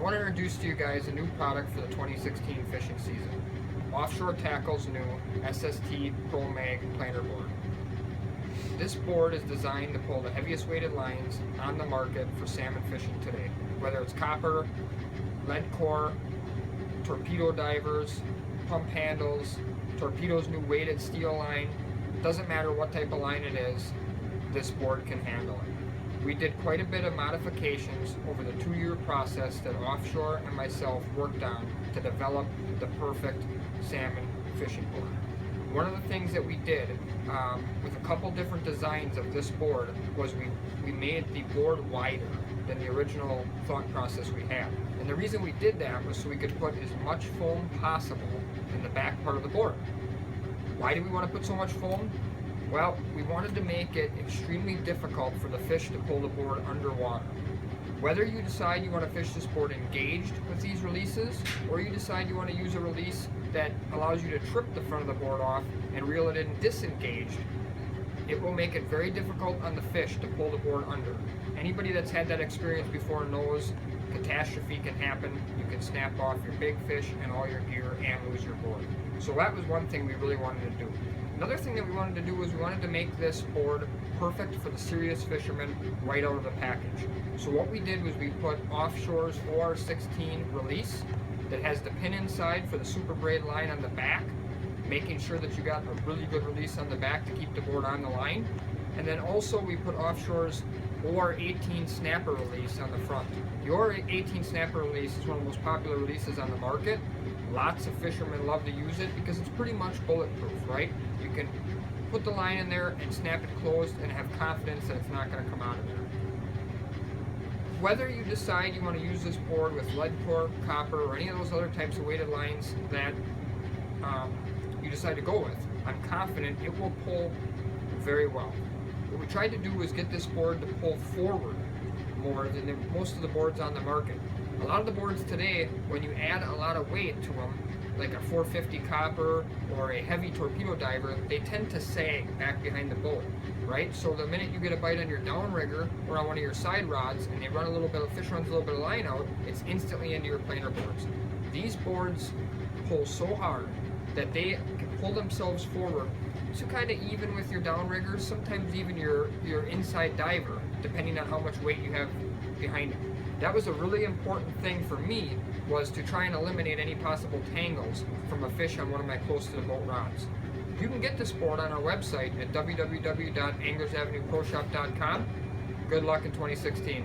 want to introduce to you guys a new product for the 2016 fishing season. Offshore Tackle's new SST Pro Mag planer board. This board is designed to pull the heaviest weighted lines on the market for salmon fishing today. Whether it's copper, lead core, torpedo divers, pump handles, Torpedo's new weighted steel line, doesn't matter what type of line it is, this board can handle it. We did quite a bit of modifications over the 2-year process that Offshore and myself worked on to develop the perfect salmon fishing board. One of the things that we did with a couple different designs of this board was we made the board wider than the original thought process we had. And the reason we did that was so we could put as much foam possible in the back part of the board. Why do we want to put so much foam? Well, we wanted to make it extremely difficult for the fish to pull the board underwater. Whether you decide you want to fish this board engaged with these releases, or you decide you want to use a release that allows you to trip the front of the board off and reel it in disengaged, it will make it very difficult on the fish to pull the board under. Anybody that's had that experience before knows catastrophe can happen. You can snap off your big fish and all your gear and lose your board. So that was one thing we really wanted to do. Another thing that we wanted to do was we wanted to make this board perfect for the serious fisherman right out of the package. So what we did was we put Offshore's OR16 release that has the pin inside for the super braid line on the back, making sure that you got a really good release on the back to keep the board on the line. And then also we put Offshore's OR18 snapper release on the front. The OR18 snapper release is one of the most popular releases on the market. Lots of fishermen love to use it because it's pretty much bulletproof, right? You can put the line in there and snap it closed and have confidence that it's not going to come out of there. Whether you decide you want to use this board with lead core, copper, or any of those other types of weighted lines that you decide to go with, I'm confident it will pull very well. What we tried to do was get this board to pull forward more than most of the boards on the market. A lot of the boards today, when you add a lot of weight to them, like a 450 copper or a heavy torpedo diver, they tend to sag back behind the boat, right? So the minute you get a bite on your downrigger or on one of your side rods and they run a little bit of fish runs a little bit of line out, it's instantly into your planer boards. These boards pull so hard that they can pull themselves forward to kind of even with your downriggers, sometimes even your inside diver, depending on how much weight you have behind it. That was a really important thing for me, was to try and eliminate any possible tangles from a fish on one of my close to the boat rods. You can get this board on our website at www.anglersavenueproshop.com. Good luck in 2016.